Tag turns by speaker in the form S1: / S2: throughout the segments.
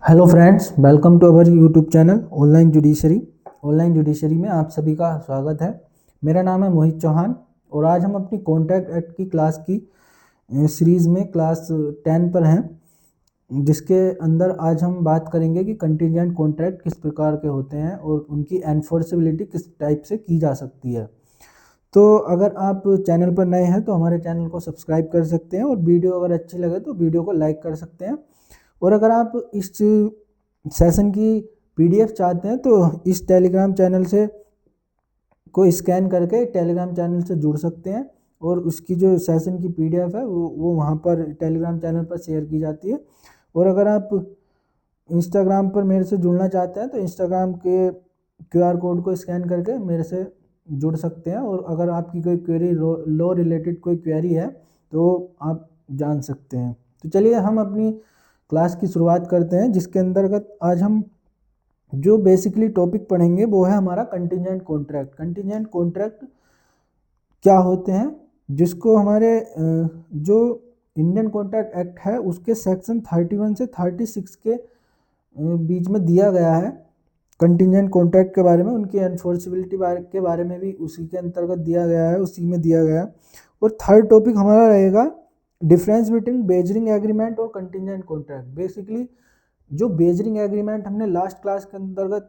S1: Hello friends, welcome to our YouTube channel online judiciary. Online judiciary में आप सभी का स्वागत है। मेरा नाम है मोहित चौहान और आज हम अपनी कॉन्ट्रैक्ट एक्ट की क्लास की सीरीज़ में क्लास 10 पर हैं, जिसके अंदर आज हम बात करेंगे कि कंटीजेंट कॉन्ट्रैक्ट किस प्रकार के होते हैं और उनकी एनफोर्सेबिलिटी किस टाइप से की जा सकती है। तो अगर आप चैनल पर नए हैं तो हमारे चैनल को सब्सक्राइब कर सकते हैं और वीडियो अगर अच्छी लगे तो वीडियो को लाइक कर सकते हैं। और अगर आप इस सेशन की पीडीएफ चाहते हैं तो इस टेलीग्राम चैनल से को स्कैन करके टेलीग्राम चैनल से जुड़ सकते हैं और उसकी जो सेशन की पीडीएफ है वो वहाँ पर टेलीग्राम चैनल पर शेयर की जाती है। और अगर आप इंस्टाग्राम पर मेरे से जुड़ना चाहते हैं तो इंस्टाग्राम के क्यूआर कोड को स्कैन करके मेरे से जुड़ सकते हैं। और अगर आपकी कोई क्वेरी लो रिलेटेड कोई क्वेरी है तो आप जान सकते हैं। तो चलिए हम अपनी क्लास की शुरुआत करते हैं, जिसके अंतर्गत आज हम जो बेसिकली टॉपिक पढ़ेंगे वो है हमारा कंटीजेंट कॉन्ट्रैक्ट। कंटीजेंट कॉन्ट्रैक्ट क्या होते हैं, जिसको हमारे जो इंडियन कॉन्ट्रैक्ट एक्ट है उसके सेक्शन 31 से 36 के बीच में दिया गया है कंटीजेंट कॉन्ट्रैक्ट के बारे में। उनकी एनफोर्सेबिलिटी के बारे में भी उसी के अंतर्गत दिया गया है, उसी में दिया गया है। और थर्ड टॉपिक हमारा रहेगा डिफरेंस बिटवीन बेजरिंग एग्रीमेंट और कंटीजेंट कॉन्ट्रैक्ट। बेसिकली जो बेजरिंग एग्रीमेंट हमने लास्ट क्लास के अंतर्गत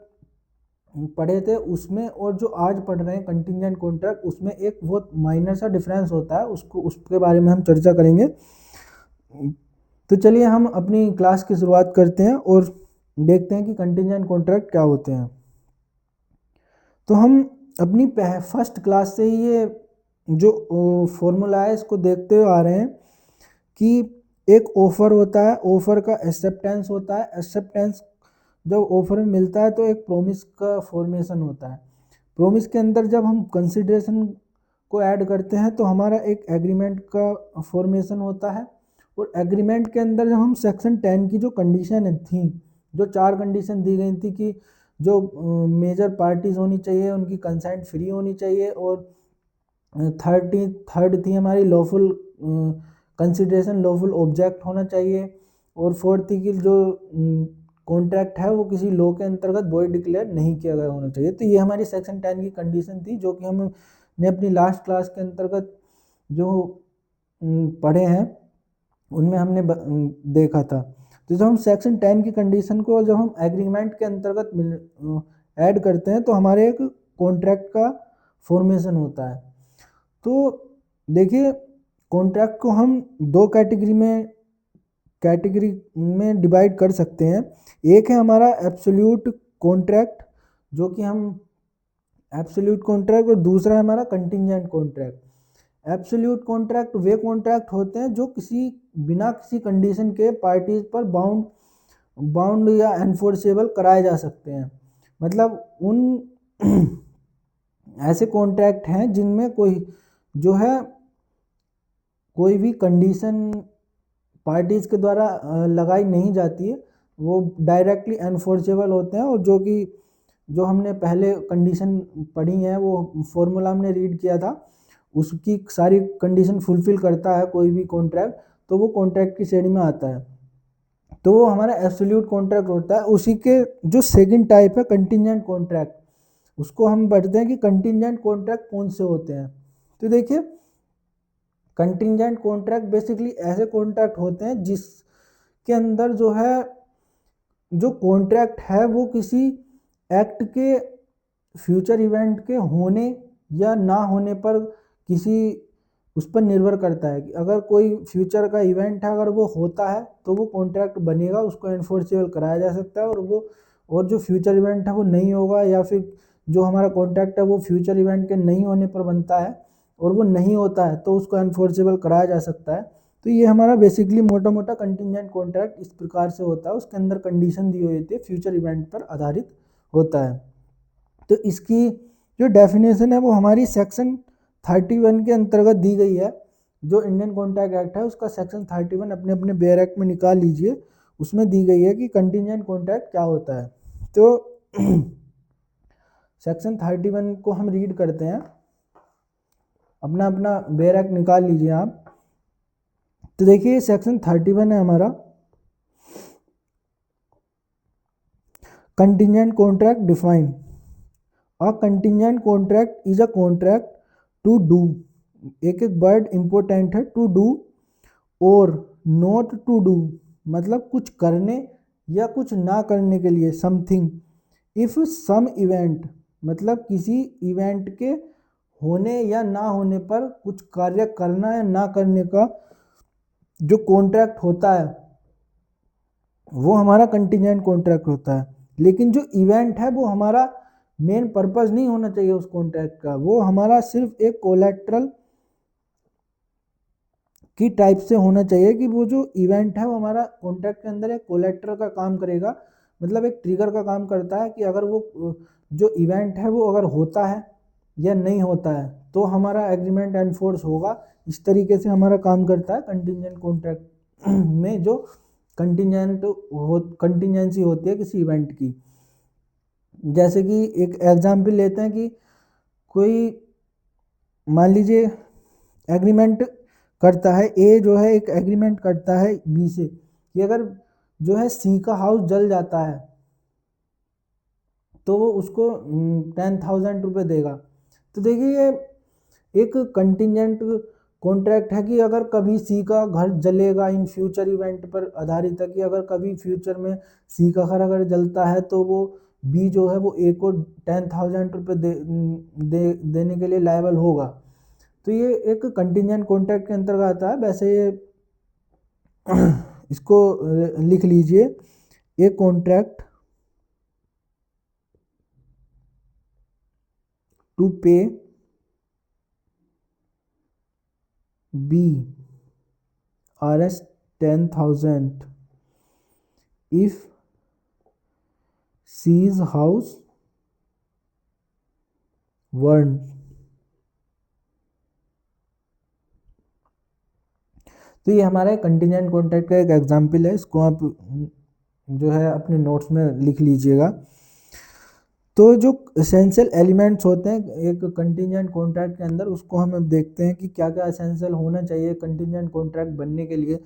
S1: पढ़े थे उसमें और जो आज पढ़ रहे हैं कंटीजेंट कॉन्ट्रैक्ट, उसमें एक बहुत माइनर सा डिफरेंस होता है, उसको उसके बारे में हम चर्चा करेंगे। तो चलिए हम अपनी क्लास की शुरुआत करते हैं और देखते हैं कि कंटीजेंट कॉन्ट्रैक्ट क्या होते हैं। तो हम अपनी फर्स्ट क्लास से ही ये जो फॉर्मूला है इसको देखते हुए आ रहे हैं कि एक ऑफर होता है, ऑफर का एक्सेप्टेंस होता है, एक्सेप्टेंस जब ऑफर में मिलता है तो एक प्रोमिस का फॉर्मेशन होता है। प्रोमिस के अंदर जब हम कंसिडरेशन को ऐड करते हैं तो हमारा एक एग्रीमेंट का फॉर्मेशन होता है। और एग्रीमेंट के अंदर जब हम सेक्शन 10 की जो कंडीशन थी, जो 4 कंडीशन दी गई थी कि जो मेजर पार्टीज होनी चाहिए उनकी कंसेंट फ्री होनी चाहिए, और थर्ड थी हमारी लॉफुल कंसिडरेशन लॉफुल ऑब्जेक्ट होना चाहिए, और फोर्थ थी कि जो कॉन्ट्रैक्ट है वो किसी लॉ के अंतर्गत वॉइड डिक्लेयर नहीं किया गया होना चाहिए। तो ये हमारी सेक्शन 10 की कंडीशन थी, जो कि हमने अपनी लास्ट क्लास के अंतर्गत जो पढ़े हैं उनमें हमने देखा था। तो जब हम सेक्शन 10 की कंडीशन को जब हम एग्रीमेंट के अंतर्गत ऐड करते हैं तो हमारे एक कॉन्ट्रैक्ट का फॉर्मेशन होता है। तो देखिए, कॉन्ट्रैक्ट को हम दो कैटेगरी में डिवाइड कर सकते हैं। एक है हमारा एब्सोल्यूट कॉन्ट्रैक्ट, जो कि हम एब्सोल्यूट कॉन्ट्रैक्ट, और दूसरा है हमारा कंटीजेंट कॉन्ट्रैक्ट। एब्सोल्यूट कॉन्ट्रैक्ट वे कॉन्ट्रैक्ट होते हैं जो बिना किसी कंडीशन के पार्टीज पर बाउंड या एनफोर्सेबल कराए जा सकते हैं। मतलब उन ऐसे कॉन्ट्रैक्ट हैं जिनमें जो है कोई भी कंडीशन पार्टीज के द्वारा लगाई नहीं जाती है, वो डायरेक्टली एनफोर्सेबल होते हैं। और जो हमने पहले कंडीशन पढ़ी है, वो फॉर्मूला हमने रीड किया था, उसकी सारी कंडीशन फुलफिल करता है कोई भी कॉन्ट्रैक्ट, तो वो कॉन्ट्रैक्ट की श्रेणी में आता है। तो वो हमारा एब्सोल्यूट कॉन्ट्रैक्ट होता है। उसी के जो सेकंड टाइप है कंटीजेंट कॉन्ट्रैक्ट, उसको हम बढ़ते हैं कि कंटीजेंट कॉन्ट्रैक्ट कौन से होते हैं। तो देखिए, कंटीजेंट कॉन्ट्रैक्ट बेसिकली ऐसे कॉन्ट्रैक्ट होते हैं जिसके अंदर जो है जो कॉन्ट्रैक्ट है वो किसी एक्ट के फ्यूचर इवेंट के होने या ना होने पर किसी उस पर निर्भर करता है कि अगर कोई फ्यूचर का इवेंट है, अगर वो होता है तो वो कॉन्ट्रैक्ट बनेगा, उसको एनफोर्सेबल कराया जा सकता है। और जो फ्यूचर इवेंट है वो नहीं होगा, या फिर जो हमारा कॉन्ट्रैक्ट है वो फ्यूचर इवेंट के नहीं होने पर बनता है और वो नहीं होता है तो उसको एनफोर्सेबल कराया जा सकता है। तो ये हमारा बेसिकली मोटा मोटा कंटीजेंट कॉन्ट्रैक्ट इस प्रकार से होता है। उसके अंदर कंडीशन दी हुई होती है, फ्यूचर इवेंट पर आधारित होता है। तो इसकी जो डेफिनेशन है वो हमारी सेक्शन 31 के अंतर्गत दी गई है। जो इंडियन कॉन्ट्रैक्ट एक्ट है उसका सेक्शन 31 अपने अपने बेयर एक्ट में निकाल लीजिए, उसमें दी गई है कि कंटीजेंट कॉन्ट्रैक्ट क्या होता है। तो सेक्शन 31 को हम रीड करते हैं, अपना अपना बेयर एक्ट निकाल लीजिए आप। तो देखिए सेक्शन 31 है हमारा, contingent contract define a contingent contract is a contract to do, एक एक वर्ड इंपॉर्टेंट है, टू डू और नॉट टू डू, मतलब कुछ करने या कुछ ना करने के लिए, समथिंग। इफ सम इवेंट, मतलब किसी इवेंट के होने या ना होने पर कुछ कार्य करना या ना करने का जो कॉन्ट्रैक्ट होता है वो हमारा कंटिजेंट कॉन्ट्रैक्ट होता है। लेकिन जो इवेंट है वो हमारा मेन पर्पस नहीं होना चाहिए उस कॉन्ट्रैक्ट का, वो हमारा सिर्फ एक कोलैटरल की टाइप से होना चाहिए कि वो जो इवेंट है वो हमारा कॉन्ट्रैक्ट के अंदर एक कोलैटरल का काम करेगा, मतलब एक ट्रिगर का काम करता है कि अगर वो जो इवेंट है वो अगर होता है या नहीं होता है तो हमारा एग्रीमेंट एनफोर्स होगा। इस तरीके से हमारा काम करता है कंटिजेंट कॉन्ट्रैक्ट में जो कंटिजेंसी होती है किसी इवेंट की। जैसे कि एक एग्जाम्पल लेते हैं कि कोई मान लीजिए एग्रीमेंट करता है, ए जो है एक एग्रीमेंट करता है बी से कि अगर जो है सी का हाउस जल जाता है तो वो उसको 10,000 रुपये देगा। तो देखिए ये एक कंटिजेंट कॉन्ट्रैक्ट है कि अगर कभी सी का घर जलेगा इन फ्यूचर इवेंट पर आधारित है कि अगर कभी फ्यूचर में सी का घर अगर जलता है तो वो बी जो है वो ए को 10,000 रुपये देने के लिए लायबल होगा। तो ये एक कंटिजेंट कॉन्ट्रैक्ट के अंतर्गत आता है। वैसे ये इसको लिख लीजिए, a contract to pay B RS 10,000 if C's house burned। तो ये हमारा कंटिजेंट कॉन्ट्रैक्ट का एक एग्जाम्पल है, इसको आप जो है अपने नोट्स में लिख लीजिएगा। तो जो एसेंशियल एलिमेंट्स होते हैं एक कंटिजेंट कॉन्ट्रैक्ट के अंदर, उसको हम अब देखते हैं कि क्या क्या एसेंशियल होना चाहिए कंटिजेंट कॉन्ट्रैक्ट बनने के लिए।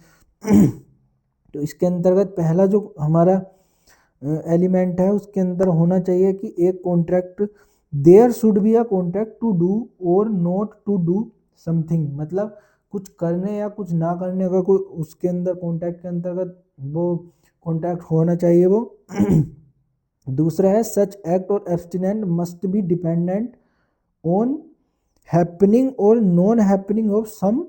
S1: तो इसके अंतर्गत पहला जो हमारा एलिमेंट है उसके अंदर होना चाहिए कि एक contract there should be a contract to do और नॉट टू डू समथिंग, मतलब कुछ करने या कुछ ना करने का कोई उसके अंदर कॉन्ट्रैक्ट के अंतर्गत वो कॉन्ट्रैक्ट होना चाहिए वो। दूसरा है such act or abstinent must be dependent on happening or non happening of some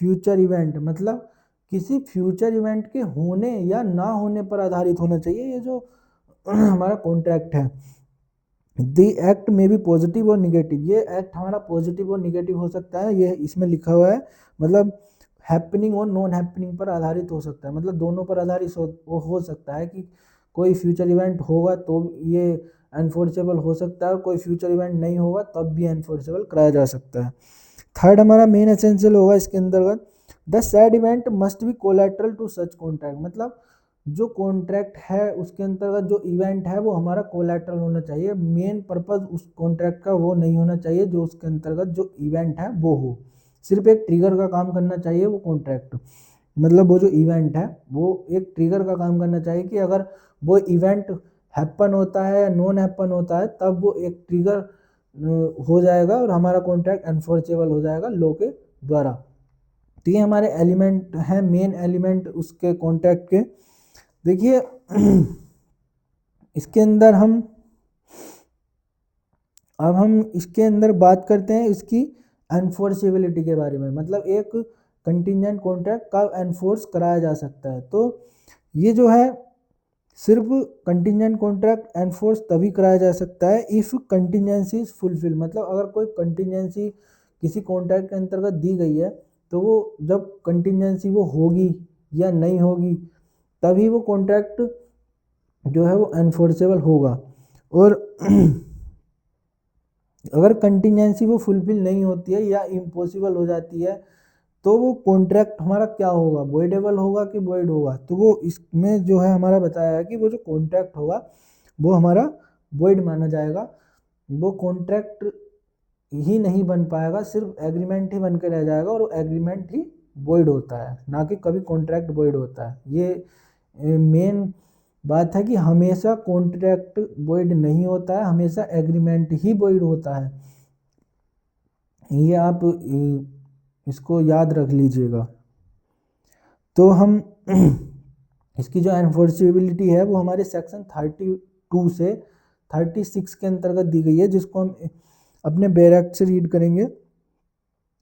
S1: future event, मतलब किसी फ्यूचर इवेंट के होने या ना होने पर आधारित होना चाहिए ये जो हमारा कॉन्ट्रैक्ट है। द एक्ट में भी पॉजिटिव और निगेटिव, ये एक्ट हमारा पॉजिटिव और निगेटिव हो सकता है, ये इसमें लिखा हुआ है, मतलब हैपनिंग और नॉन हैपनिंग पर आधारित हो सकता है, मतलब दोनों पर आधारित हो सकता है कि कोई फ्यूचर इवेंट होगा तो ये एनफोर्सेबल हो सकता है और कोई फ्यूचर इवेंट नहीं होगा तब भी एनफोर्सेबल कराया जा सकता है। थर्ड हमारा मेन एसेंशियल होगा इसके अंतर्गत the said event must be collateral to such contract, मतलब जो कॉन्ट्रैक्ट है उसके अंतर्गत जो इवेंट है वो हमारा कोलैटरल होना चाहिए, मेन पर्पस उस कॉन्ट्रैक्ट का वो नहीं होना चाहिए जो उसके अंतर्गत जो इवेंट है वो हो, सिर्फ एक ट्रिगर का काम करना चाहिए वो कॉन्ट्रैक्ट, मतलब वो जो इवेंट है वो एक ट्रिगर का काम करना चाहिए कि अगर वो इवेंट हैपन होता है या नॉन हैपन होता है तब वो एक ट्रिगर हो जाएगा और हमारा कॉन्ट्रैक्ट एनफोर्सेबल हो जाएगा लॉ के द्वारा। तो ये हमारे एलिमेंट हैं, मेन एलिमेंट उसके कॉन्ट्रैक्ट के। देखिए इसके अंदर हम इसके अंदर बात करते हैं इसकी एनफोर्सेबिलिटी के बारे में, मतलब एक कंटिजेंट कॉन्ट्रैक्ट कब एनफोर्स कराया जा सकता है। तो ये जो है सिर्फ कंटिजेंट कॉन्ट्रैक्ट एनफोर्स तभी कराया जा सकता है इफ़ कंटिजेंसी इज फुलफिल, मतलब अगर कोई कंटिजेंसी किसी कॉन्ट्रैक्ट के अंतर्गत दी गई है तो वो जब कंटिजेंसी वो होगी या नहीं होगी तभी वो कॉन्ट्रैक्ट जो है वो एनफोर्सेबल होगा। और अगर कंटिजेंसी वो फुलफिल नहीं होती है या इम्पॉसिबल हो जाती है तो वो कॉन्ट्रैक्ट हमारा क्या होगा, वॉइडेबल होगा कि वॉइड होगा। तो वो इसमें जो है हमारा बताया है कि वो जो कॉन्ट्रैक्ट होगा वो हमारा वॉइड माना जाएगा, वो कॉन्ट्रैक्ट ही नहीं बन पाएगा, सिर्फ एग्रीमेंट ही बन के रह जाएगा और वो एग्रीमेंट ही वॉइड होता है, ना कि कभी कॉन्ट्रैक्ट वॉइड होता है। ये मेन बात है कि हमेशा कॉन्ट्रैक्ट वॉइड नहीं होता है, हमेशा एग्रीमेंट ही वॉइड होता है। ये आप इसको याद रख लीजिएगा। तो हम इसकी जो एनफोर्सेबिलिटी है वो हमारे सेक्शन 32 से 36 के अंतर्गत दी गई है, जिसको हम अपने बैरक से रीड करेंगे।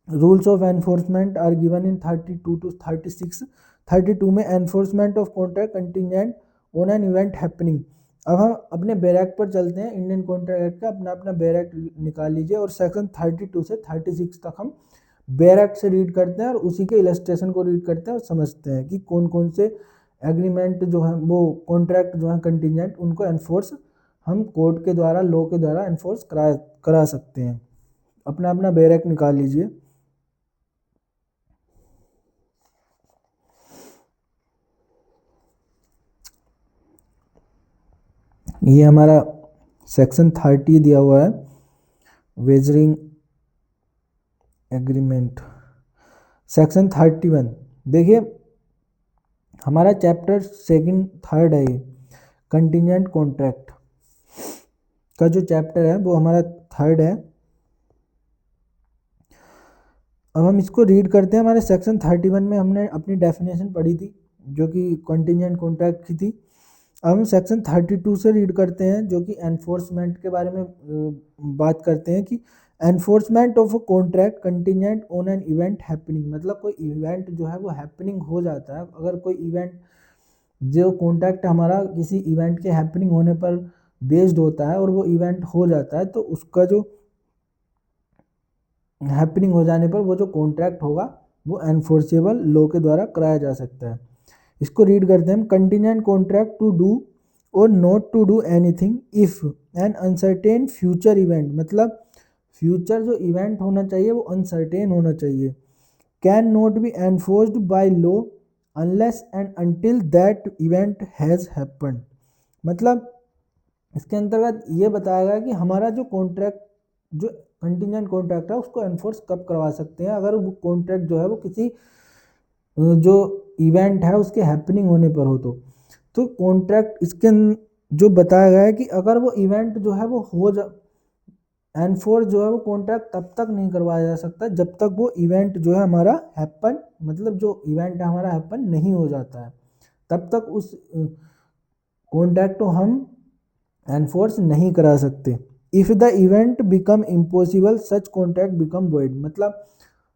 S1: Rules of enforcement are given in 32 to 36। 32 में enforcement of contract contingent on an event happening. अब हम अपने बैरक पर चलते हैं, इंडियन कॉन्ट्रैक्ट एक्ट का अपना अपना बैरक निकाल लीजिए और सेक्शन 32 से 36 तक हम बैरक से रीड करते हैं और उसी के इलस्ट्रेशन को रीड करते हैं और समझते हैं कि कौन कौन से एग्रीमेंट जो है वो कॉन्ट्रैक्ट जो है कंटिजेंट उनको एनफोर्स हम कोर्ट के द्वारा लॉ के द्वारा एनफोर्स करा सकते हैं। अपना अपना बैरक निकाल लीजिए। ये हमारा सेक्शन 30 दिया हुआ है, वेजरिंग एग्रीमेंट। सेक्शन 31 देखिए, हमारा चैप्टर सेकंड थर्ड है, ये कंटिजेंट कॉन्ट्रैक्ट का जो चैप्टर है वो हमारा थर्ड है। अब हम इसको रीड करते हैं। हमारे सेक्शन 31 में हमने अपनी डेफिनेशन पढ़ी थी जो कि कंटिजेंट कॉन्ट्रैक्ट की थी। अब हम सेक्शन 32 से रीड करते हैं जो कि एनफोर्समेंट के बारे में बात करते हैं कि enforcement of a contract contingent on an event happening. मतलब कोई इवेंट जो है वो हैपनिंग हो जाता है, अगर कोई इवेंट जो कॉन्ट्रैक्ट हमारा किसी इवेंट के हैपनिंग होने पर बेस्ड होता है और वो इवेंट हो जाता है, तो उसका जो हैपनिंग हो जाने पर वो जो कॉन्ट्रैक्ट होगा वो एनफोर्सेबल लॉ के द्वारा कराया जा सकता है। इसको रीड करते हैं हम। कंटिजेंट कॉन्ट्रैक्ट टू डू और not to do anything if an uncertain future event. मतलब फ्यूचर जो इवेंट होना चाहिए वो अनसर्टेन होना चाहिए। Can not be enforced by law unless and until that event has happened. मतलब इसके अंतर्गत ये बताया गया कि हमारा जो कॉन्ट्रैक्ट जो कंटिजेंट कॉन्ट्रैक्ट है उसको एनफोर्स कब करवा सकते हैं, अगर वो कॉन्ट्रैक्ट जो है वो किसी जो इवेंट है उसके हैपनिंग होने पर हो। तो कॉन्ट्रैक्ट इसके जो बताया गया है कि अगर वो इवेंट जो है वो हो जा एनफोर्स जो है वो कॉन्ट्रैक्ट तब तक नहीं करवाया जा सकता जब तक वो इवेंट जो है हमारा हैपन, मतलब जो इवेंट है हमारा हैपन नहीं हो जाता है, तब तक उस कॉन्ट्रैक्ट को हम एनफोर्स नहीं करा सकते। If the event become impossible such contract become void. मतलब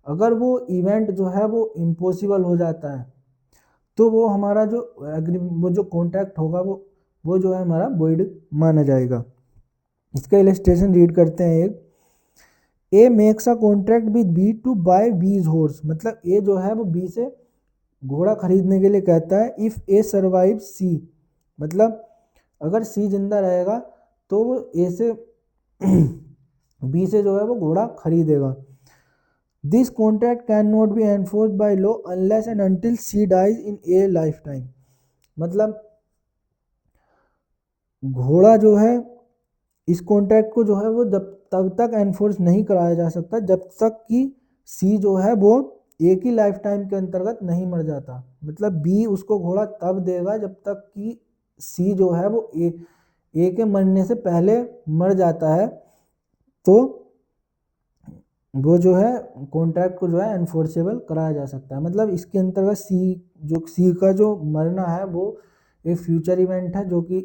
S1: अगर वो इवेंट जो है वो इम्पॉसिबल हो जाता है तो वो हमारा जो वो जो कॉन्ट्रैक्ट होगा वो जो है हमारा वॉइड माना जाएगा। इसका इलस्ट्रेशन रीड करते हैं। एक A makes a contract with B to buy B's horse. मतलब ए जो है वो बी से घोड़ा खरीदने के लिए कहता है। इफ़ ए सर्वाइव सी, मतलब अगर सी जिंदा रहेगा तो वो ए से बी से जो है वो घोड़ा खरीदेगा। This contract can not be enforced by law unless and until C dies in a life time. मतलब घोड़ा जो है इस कॉन्ट्रैक्ट को जो है वो जब तब तक एनफोर्स नहीं कराया जा सकता जब तक कि सी जो है वो एक ही लाइफ टाइम के अंतर्गत नहीं मर जाता। मतलब बी उसको घोड़ा तब देगा जब तक कि सी जो है वो ए के मरने से पहले मर जाता है, तो वो जो है कॉन्ट्रैक्ट को जो है एनफोर्सेबल कराया जा सकता है। मतलब इसके अंतर्गत सी का जो मरना है वो एक फ्यूचर इवेंट है जो कि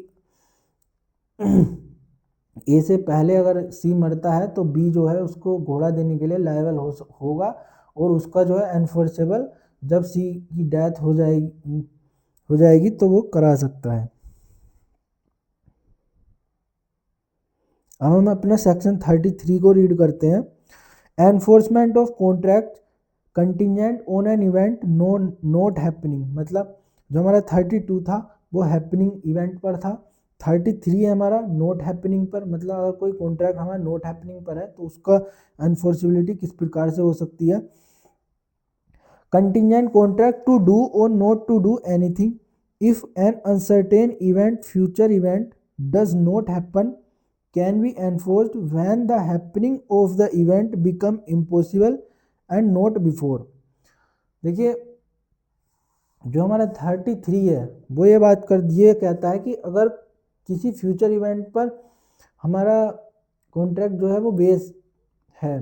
S1: ए से पहले अगर सी मरता है तो बी जो है उसको घोड़ा देने के लिए लायबल होगा और उसका जो है एनफोर्सेबल जब सी की डेथ हो जाएगी तो वो करा सकता है। अब हम अपना सेक्शन 33 को रीड करते हैं। Enforcement of contract contingent on an event not happening. मतलब जो हमारा 32 था वो हैपनिंग इवेंट पर था, 33 है हमारा नॉट हैपनिंग पर। मतलब अगर कोई कॉन्ट्रैक्ट हमारा नॉट हैपनिंग पर है तो उसका एनफोर्सिबिलिटी किस प्रकार से हो सकती है। कंटिजेंट कॉन्ट्रैक्ट टू डू और not to do anything if an uncertain event future event does not happen can be enforced when the happening of the event become impossible and not before। देखिए जो हमारा 33 है वो ये कहता है कि अगर किसी फ्यूचर इवेंट पर हमारा कॉन्ट्रैक्ट जो है वो बेस है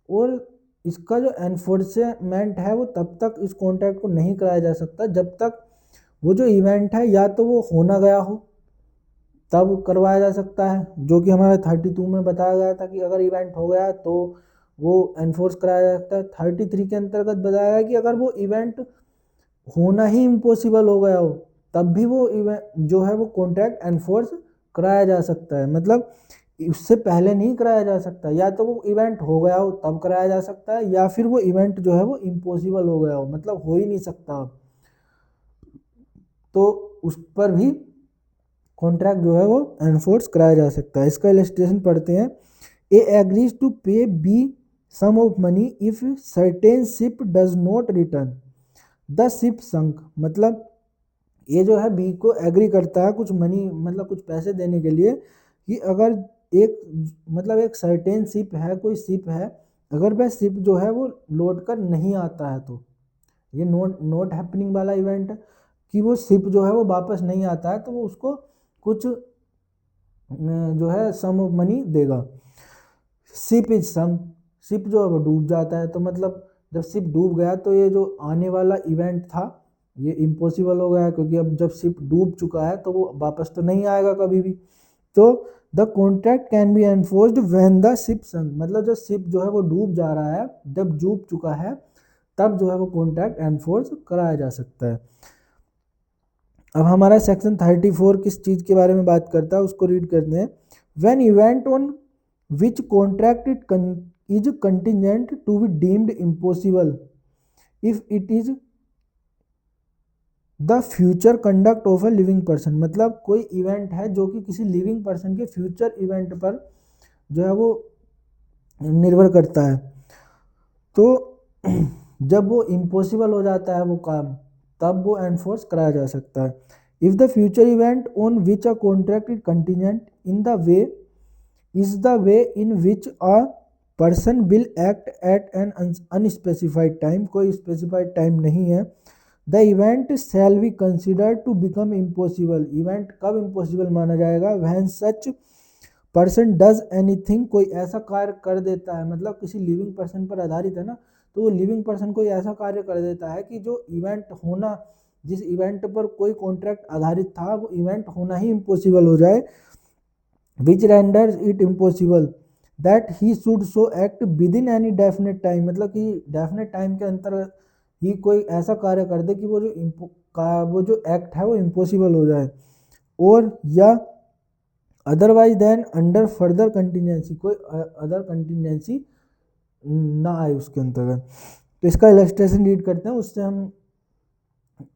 S1: और इसका जो एनफोर्समेंट है वो तब तक इस कॉन्ट्रैक्ट को नहीं कराया जा सकता जब तक वो जो इवेंट है या तो वो होना गया हो तब करवाया जा सकता है, जो कि हमारा 32 में बताया गया था कि अगर इवेंट हो गया तो वो एनफोर्स कराया जा सकता है। 33 के अंतर्गत बताया गया कि अगर वो इवेंट होना ही इम्पॉसिबल हो गया हो तब भी वो इवेंट जो है वो कॉन्ट्रैक्ट एनफोर्स कराया जा सकता है। मतलब उससे पहले नहीं कराया जा सकता, या तो वो इवेंट हो गया हो तब कराया जा सकता है या फिर वो इवेंट जो है वो इम्पॉसिबल हो गया हो, मतलब हो ही नहीं सकता, तो उस पर भी कॉन्ट्रैक्ट जो है वो एनफोर्स कराया जा सकता है। इसका इलस्ट्रेशन पढ़ते हैं। A agrees to pay B sum of money if certain ship does not return the ship sunk. मतलब ये जो है बी को एग्री करता है कुछ मनी, मतलब कुछ पैसे देने के लिए कि अगर एक मतलब एक सर्टेन शिप है, कोई शिप है, अगर वह शिप जो है वो लौट कर नहीं आता है तो ये नॉट नॉट हैपनिंग वाला इवेंट है कि वो शिप जो है वो वापस नहीं आता है तो वो उसको कुछ जो है सम ऑफ मनी देगा। शिप इज संक, शिप जो है वो डूब जाता है, तो मतलब जब शिप डूब गया तो ये जो आने वाला इवेंट था ये इम्पॉसिबल हो गया, क्योंकि अब जब शिप डूब चुका है तो वो वापस तो नहीं आएगा कभी भी। तो the contract can be enforced when the ship sunk, मतलब जब शिप जो है वो डूब जा रहा है, जब डूब चुका है तब जो है वो कॉन्ट्रैक्ट एनफोर्स कराया जा सकता है। अब हमारा सेक्शन 34 किस चीज़ के बारे में बात करता है उसको रीड करते हैं। When event on which contract is contingent to be deemed impossible if it is the future conduct of a living person. मतलब कोई इवेंट है जो कि किसी लिविंग पर्सन के फ्यूचर इवेंट पर जो है वो निर्भर करता है, तो जब वो इम्पॉसिबल हो जाता है वो काम, तब वो एनफोर्स कराया जा सकता है। If the future event on which a contract is contingent in the way is the way in which a person will act at an unspecified time, कोई स्पेसिफाइड टाइम नहीं है, the event shall be considered to become impossible. Event कब impossible माना जाएगा? When such person does anything, कोई ऐसा कार्य कर देता है, मतलब किसी लिविंग पर्सन पर आधारित है ना, तो वो लिविंग पर्सन कोई ऐसा कार्य कर देता है कि जो इवेंट होना, जिस इवेंट पर कोई कॉन्ट्रैक्ट आधारित था वो इवेंट होना ही इम्पॉसिबल हो जाए, which renders it impossible that he should so act within any definite time, मतलब कि डेफिनेट टाइम के अंतर्गत ही कोई ऐसा कार्य कर दे कि वो जो एक्ट है वो इम्पॉसिबल हो जाए, और या otherwise then under further contingency, कोई अदर कंटिजेंसी ना आए उसके अंतर्गत। तो इसका इलस्ट्रेशन रीड करते हैं,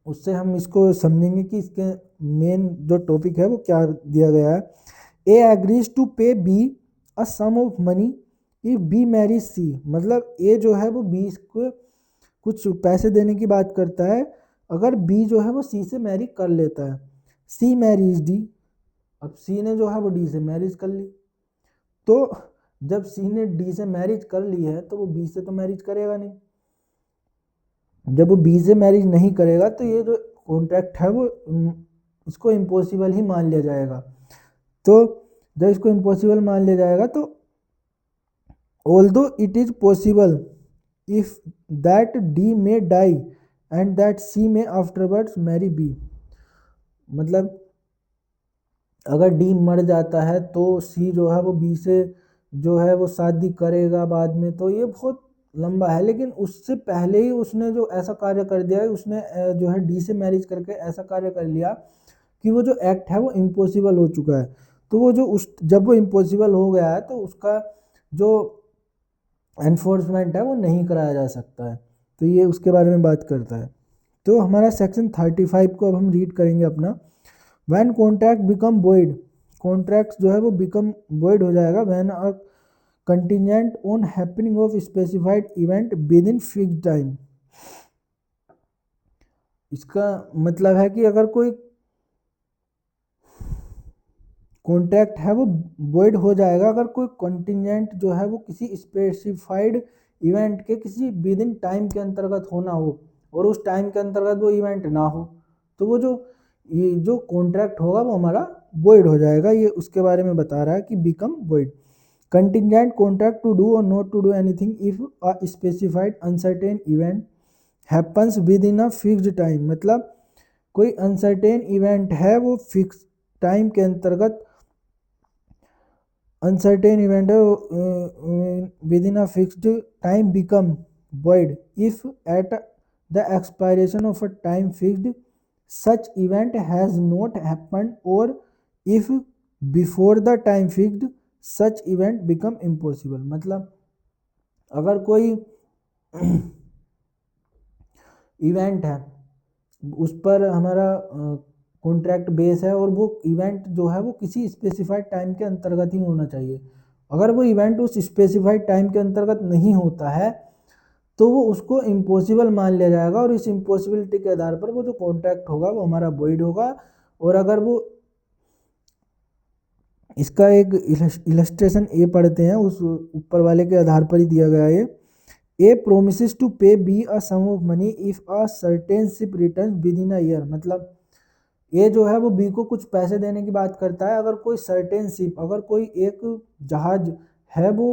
S1: उससे हम इसको समझेंगे कि इसके मेन जो टॉपिक है वो क्या दिया गया है। A agrees to pay B a sum of money if B marriage C. मतलब ए जो है वो बी को कुछ पैसे देने की बात करता है अगर बी जो है वो सी से मैरी कर लेता है। सी मैरीज डी, अब सी ने जो है वो डी से मैरिज कर ली, तो जब सी ने डी से मैरिज कर ली है तो वो बी से तो मैरिज करेगा नहीं, जब वो बी से मैरिज नहीं करेगा तो ये जो कॉन्ट्रैक्ट है वो इसको इम्पॉसिबल ही मान लिया जाएगा। तो जब इसको इम्पॉसिबल मान लिया जाएगा तो although it is possible if that D may die and that C may afterwards marry B. मतलब अगर डी मर जाता है तो सी जो है वो बी से जो है वो शादी करेगा बाद में, तो ये बहुत लंबा है, लेकिन उससे पहले ही उसने जो ऐसा कार्य कर दिया है, उसने जो है डी से मैरिज करके ऐसा कार्य कर लिया कि वो जो एक्ट है वो इम्पॉसिबल हो चुका है। तो वो जो उस जब वो इम्पॉसिबल हो गया है तो उसका जो एनफोर्समेंट है वो नहीं कराया जा सकता है, तो ये उसके बारे में बात करता है। तो हमारा सेक्शन 35 को अब हम रीड करेंगे अपना। When contract become void, contract जो है वो बिकम void हो जाएगा when a contingent on happening of specified event with in fixed time. इसका मतलब है कि अगर कोई कॉन्ट्रैक्ट है वो void हो जाएगा अगर कोई कंटिजेंट जो है वो किसी स्पेसिफाइड इवेंट के किसी विद इन टाइम के अंतर्गत होना हो, और उस टाइम के अंतर्गत वो इवेंट ना हो, तो वो ये जो कॉन्ट्रैक्ट होगा वो हमारा void हो जाएगा। ये उसके बारे में बता रहा है कि become void। Contingent contract to do or not to do anything if a specified uncertain event happens within a fixed time। मतलब कोई अनसर्टेन इवेंट है, वो फिक्स टाइम के अंतर्गत अनसर्टेन इवेंट है within a fixed time become void if at the expiration of a time fixed such event has not happened, or if before the time fixed such event become impossible। मतलब अगर कोई event है, उस पर हमारा contract base है, और वो इवेंट जो है वो किसी स्पेसिफाइड टाइम के अंतर्गत ही होना चाहिए। अगर वो इवेंट उस स्पेसिफाइड टाइम के अंतर्गत नहीं होता है तो वो उसको इम्पॉसिबल मान लिया जाएगा, और इस इम्पॉसिबिलिटी के आधार पर वो जो कॉन्ट्रैक्ट होगा वो हमारा void होगा। और अगर वो इसका एक इलस्ट्रेशन ए पढ़ते हैं, उस ऊपर वाले के आधार पर ही दिया गया है। A promises to pay B a sum of money if a certain ship return within a year. मतलब ए जो है वो बी को कुछ पैसे देने की बात करता है, अगर कोई सर्टेन शिप, अगर कोई एक जहाज है वो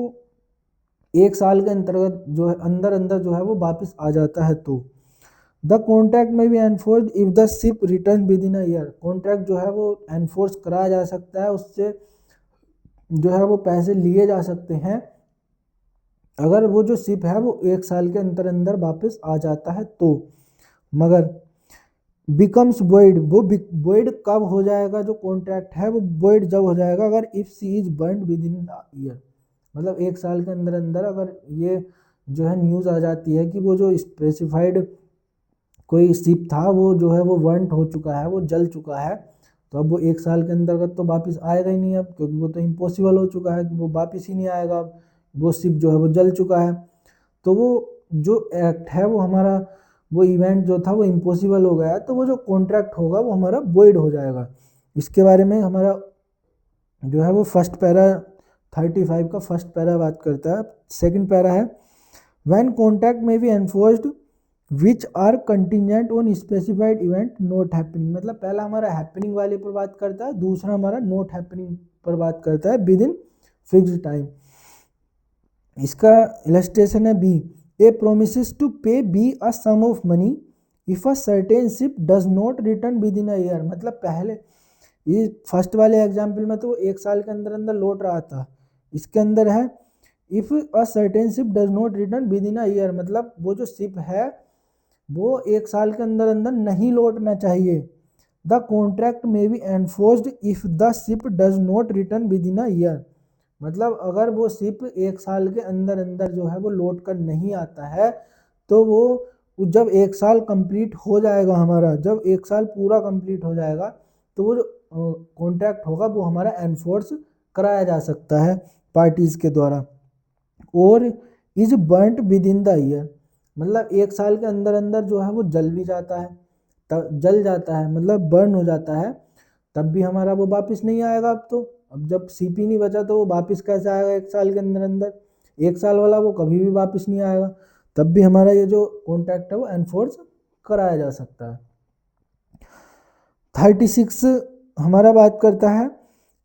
S1: 1 साल के अंतर्गत जो है अंदर अंदर जो है वो वापस आ जाता है, तो the contract may be enforced if the ship return within a year. Contract जो है वो एनफोर्स कराया जा सकता है, उससे जो है वो पैसे लिए जा सकते हैं अगर वो जो शिप है वो 1 साल के अंदर अंदर वापस आ जाता है तो। मगर बिकम्स void, वो void कब हो जाएगा, जो कॉन्ट्रैक्ट है वो void जब हो जाएगा अगर if C is burned within year. मतलब 1 साल के अंदर अंदर अगर ये जो है न्यूज़ आ जाती है कि वो जो स्पेसिफाइड कोई शिप था वो जो है वो बर्न्ट हो चुका है, वो जल चुका है, तो अब वो 1 साल के अंतर्गत तो वापस आएगा ही नहीं अब, क्योंकि वो तो इम्पॉसिबल हो चुका है कि वो वापस ही नहीं आएगा, अब वो शिप जो है वो जल चुका है। तो वो जो एक्ट है वो हमारा, वो इवेंट जो था वो इम्पॉसिबल हो गया, तो वो जो कॉन्ट्रैक्ट होगा वो हमारा void हो जाएगा। इसके बारे में हमारा जो है वो फर्स्ट पैरा 35 का फर्स्ट पैरा बात करता है। सेकंड पैरा है when contract may be enforced which are contingent on specified event not happening. मतलब पहला हमारा हैपनिंग वाले पर बात करता है, दूसरा हमारा नॉट हैपनिंग पर बात करता है विद इन फिक्स्ड टाइम। इसका इलस्ट्रेशन है B. A promises to pay B a sum of money if a certain ship does not return within a year. मतलब पहले ये फर्स्ट वाले एग्जाम्पल में तो 1 साल के अंदर अंदर लौट रहा था, इसके अंदर है if a certain ship does not return within a year, मतलब वो जो शिप है वो 1 साल के अंदर अंदर नहीं लौटना चाहिए। The contract may be enforced if the ship does not return within a year. मतलब अगर वो शिप 1 साल के अंदर अंदर जो है वो लौट कर नहीं आता है, तो वो जब 1 साल कंप्लीट हो जाएगा हमारा, जब 1 साल पूरा कंप्लीट हो जाएगा तो वो जो कॉन्ट्रैक्ट होगा वो हमारा एनफोर्स कराया जा सकता है पार्टीज के द्वारा। और is burnt with in the year, मतलब 1 साल के अंदर अंदर जो है वो जल भी जाता है, तब जल जाता है मतलब बर्न हो जाता है, तब भी हमारा वो वापस नहीं आएगा। अब तो अब जब सीपी नहीं बचा तो वो वापस कैसे आएगा 1 साल के अंदर अंदर, 1 साल वाला वो कभी भी वापस नहीं आएगा, तब भी हमारा ये जो कॉन्ट्रैक्ट है वो एनफोर्स कराया जा सकता है। 36 हमारा बात करता है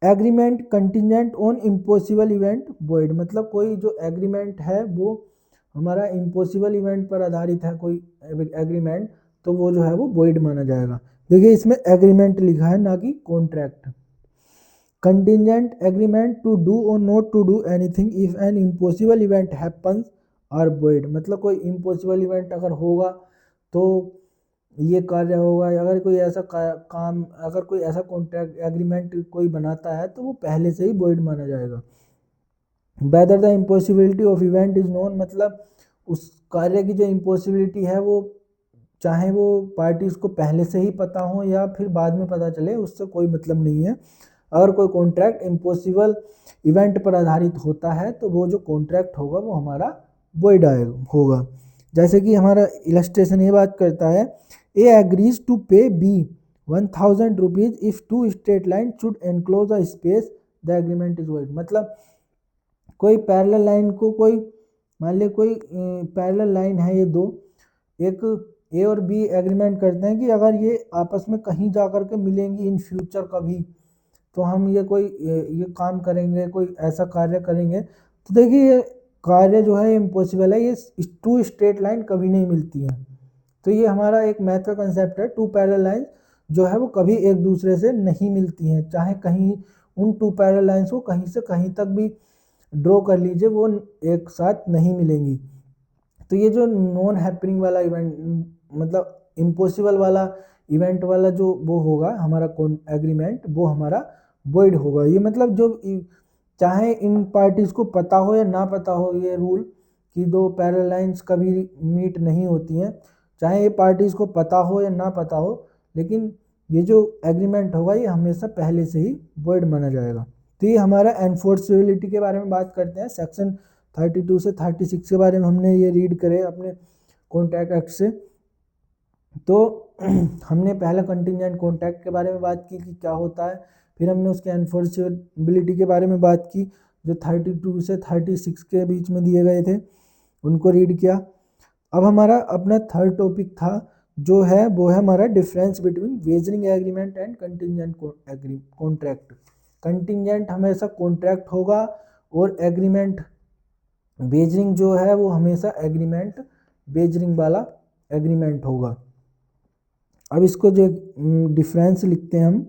S1: agreement contingent on impossible event void। मतलब कोई जो एग्रीमेंट है वो हमारा इम्पॉसिबल इवेंट पर आधारित है, कोई एग्रीमेंट, तो वो जो है वो void माना जाएगा। देखिए इसमें एग्रीमेंट लिखा है ना कि contract. Contingent agreement to do और not to do anything if an impossible event happens are void। मतलब कोई इम्पॉसिबल इवेंट अगर होगा तो ये कार्य होगा, अगर कोई ऐसा काम, अगर कोई ऐसा कॉन्ट्रैक्ट एग्रीमेंट कोई बनाता है तो वो पहले से ही void माना जाएगा। Whether the impossibility of event is known, मतलब उस कार्य की जो इम्पॉसिबिलिटी है वो चाहे वो पार्टीज को पहले से ही पता हो या फिर बाद में पता चले, उससे कोई मतलब नहीं है। अगर कोई कॉन्ट्रैक्ट इम्पॉसिबल इवेंट पर आधारित होता है तो वो जो कॉन्ट्रैक्ट होगा वो हमारा void होगा। जैसे कि हमारा इलस्ट्रेशन ये बात करता है A agrees to pay B 1000 rupees if two straight line should enclose a space the agreement is void। मतलब कोई पैरेलल लाइन को, कोई मान लिया कोई पैरेलल लाइन है, ये दो, एक ए और बी एग्रीमेंट करते हैं कि अगर ये आपस में कहीं जा कर के मिलेंगी इन फ्यूचर कभी, तो हम ये काम करेंगे, कोई ऐसा कार्य करेंगे। तो देखिए ये कार्य जो है इम्पॉसिबल है, ये टू स्ट्रेट लाइन कभी नहीं मिलती हैं। तो ये हमारा एक मैथ का कंसेप्ट है, टू पैरेलल लाइन जो है वो कभी एक दूसरे से नहीं मिलती हैं, चाहे कहीं उन टू पैरेलल लाइन्स को कहीं से कहीं तक भी ड्रॉ कर लीजिए, वो एक साथ नहीं मिलेंगी। तो ये जो नॉन हैपनिंग वाला इवेंट, मतलब इम्पॉसिबल वाला इवेंट वाला जो वो होगा हमारा एग्रीमेंट, वो हमारा वॉइड होगा। ये मतलब जो चाहे इन पार्टीज को पता हो या ना पता हो ये रूल कि दो पैरेलल लाइंस कभी मीट नहीं होती हैं, चाहे ये पार्टीज को पता हो या ना पता हो, लेकिन ये जो एग्रीमेंट होगा ये हमेशा पहले से ही वॉइड माना जाएगा। तो ये हमारा एनफोर्सेबिलिटी के बारे में बात करते हैं। सेक्शन 32 से 36 के बारे में हमने ये रीड करे अपने कॉन्ट्रैक्ट एक्ट से। तो हमने पहला कंटिंजेंट कॉन्ट्रैक्ट के बारे में बात की कि क्या होता है, फिर हमने उसके एनफोर्सेबिलिटी के बारे में बात की जो 32 से 36 के बीच में दिए गए थे, उनको रीड किया। अब हमारा अपना थर्ड टॉपिक था जो है वो है हमारा difference between wagering agreement and contingent contract. Contingent हमेशा कॉन्ट्रैक्ट होगा और एग्रीमेंट वेजरिंग जो है वो हमेशा एग्रीमेंट वेजरिंग वाला एग्रीमेंट होगा। अब इसको जो डिफरेंस लिखते हैं हम,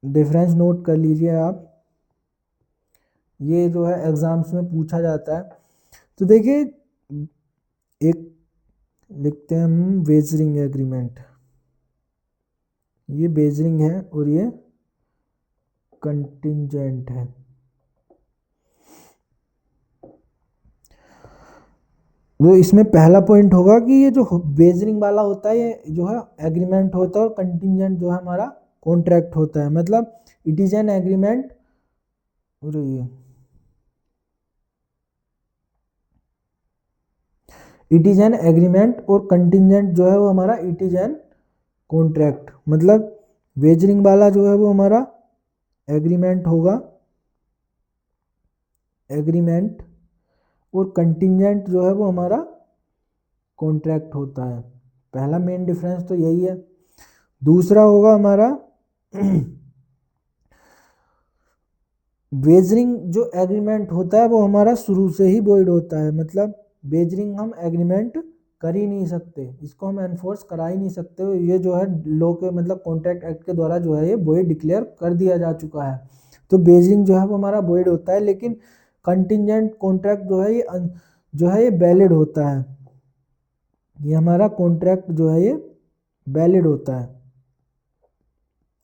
S1: डिफरेंस नोट कर लीजिए आप, ये जो है एग्जाम्स में पूछा जाता है। तो देखिए एक लिखते हैं हम वेजरिंग एग्रीमेंट, ये वेजरिंग है और ये कंटिंजेंट है। तो इसमें पहला पॉइंट होगा कि ये जो वेजरिंग वाला होता है ये जो है एग्रीमेंट होता है और कंटिंजेंट जो है हमारा कॉन्ट्रैक्ट होता है। मतलब it is an agreement, it is an agreement और कंटिंजेंट जो है वो हमारा इट इज एन कॉन्ट्रैक्ट। मतलब वेजरिंग वाला जो है वो हमारा एग्रीमेंट होगा, एग्रीमेंट, और कंटिंजेंट जो है वो हमारा कॉन्ट्रैक्ट होता है। पहला मेन डिफरेंस तो यही है। दूसरा होगा हमारा वेजरिंग जो एग्रीमेंट होता है वो हमारा शुरू से ही वॉइड होता है। मतलब वेजरिंग हम एग्रीमेंट कर ही नहीं सकते, इसको हम एनफोर्स करा ही नहीं सकते, ये जो है लॉ के मतलब कॉन्ट्रैक्ट एक्ट के द्वारा जो है ये वॉइड डिक्लेयर कर दिया जा चुका है। तो वेजरिंग जो है वो हमारा वॉइड होता है, लेकिन कंटिंजेंट कॉन्ट्रैक्ट जो है ये वैलिड होता है। ये हमारा कॉन्ट्रैक्ट जो है ये वैलिड होता है,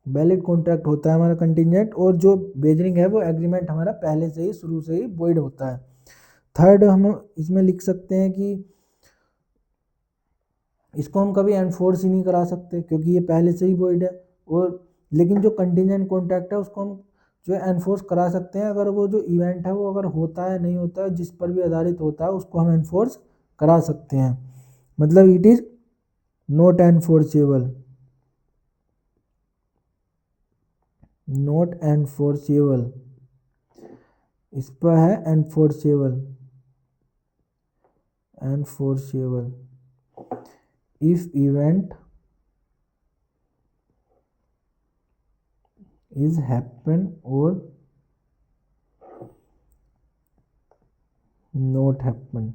S1: वैलिड कॉन्ट्रैक्ट होता है हमारा कंटिंजेंट, और जो वेजरिंग है वो एग्रीमेंट हमारा पहले से ही शुरू से ही वॉइड होता है। थर्ड हम इसमें लिख सकते हैं कि इसको हम कभी एनफोर्स ही नहीं करा सकते क्योंकि ये पहले से ही वॉइड है। और लेकिन जो कंटिंजेंट कॉन्ट्रैक्ट है उसको हम जो है एनफोर्स करा सकते हैं, अगर वो जो इवेंट है वो अगर होता है नहीं होता है जिस पर भी आधारित होता है उसको हम एनफोर्स करा सकते हैं। मतलब it is not enforceable, not enforceable, इस पर है enforceable, enforceable if event is happen or not happen।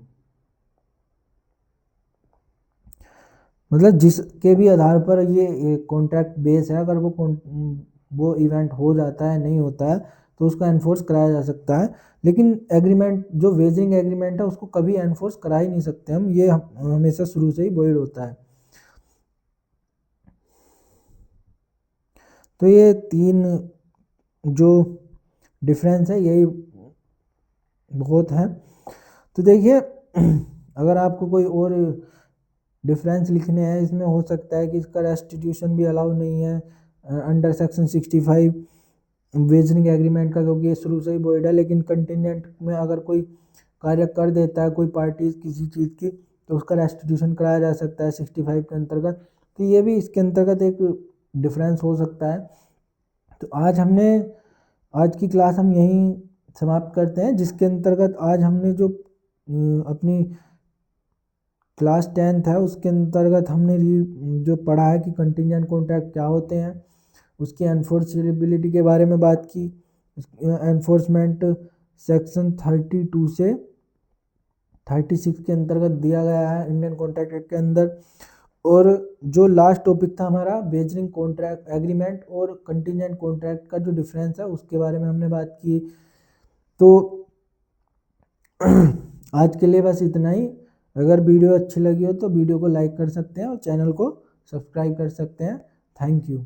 S1: मतलब जिसके भी आधार पर ये कॉन्ट्रैक्ट बेस है, अगर वो इवेंट हो जाता है नहीं होता है तो उसको एनफोर्स कराया जा सकता है। लेकिन एग्रीमेंट जो वेजरिंग एग्रीमेंट है उसको कभी एनफोर्स करा ही नहीं सकते हम, ये हमेशा शुरू से ही वॉइड होता है। तो ये तीन जो डिफरेंस है यही बहुत है। तो देखिए अगर आपको कोई और डिफरेंस लिखने हैं, इसमें हो सकता है कि इसका रेस्टिट्यूशन भी अलाउ नहीं है अंडर सेक्शन 65 वेजरिंग एग्रीमेंट का, क्योंकि ये शुरू से ही वॉइड है। लेकिन कंटिजेंट में अगर कोई कार्य कर देता है कोई पार्टी किसी चीज़ की तो उसका रेस्टिट्यूशन कराया जा सकता है 65 के अंतर्गत। तो ये भी इसके अंतर्गत एक डिफरेंस हो सकता है। तो आज की क्लास हम यहीं समाप्त करते हैं, जिसके अंतर्गत आज हमने जो अपनी क्लास 10th है उसके अंतर्गत हमने जो पढ़ा है कि कंटिजेंट कॉन्ट्रैक्ट क्या होते हैं, उसकी एनफोर्सेबिलिटी के बारे में बात की। एनफोर्समेंट सेक्शन 32 से 36 के अंतर्गत दिया गया है इंडियन कॉन्ट्रैक्ट एक्ट के अंदर। और जो लास्ट टॉपिक था हमारा बेजरिंग कॉन्ट्रैक्ट एग्रीमेंट और कंटिजेंट कॉन्ट्रैक्ट का जो डिफरेंस है उसके बारे में हमने बात की। तो आज के लिए बस इतना ही। अगर वीडियो अच्छी लगी हो तो वीडियो को लाइक कर सकते हैं और चैनल को सब्सक्राइब कर सकते हैं। Thank you.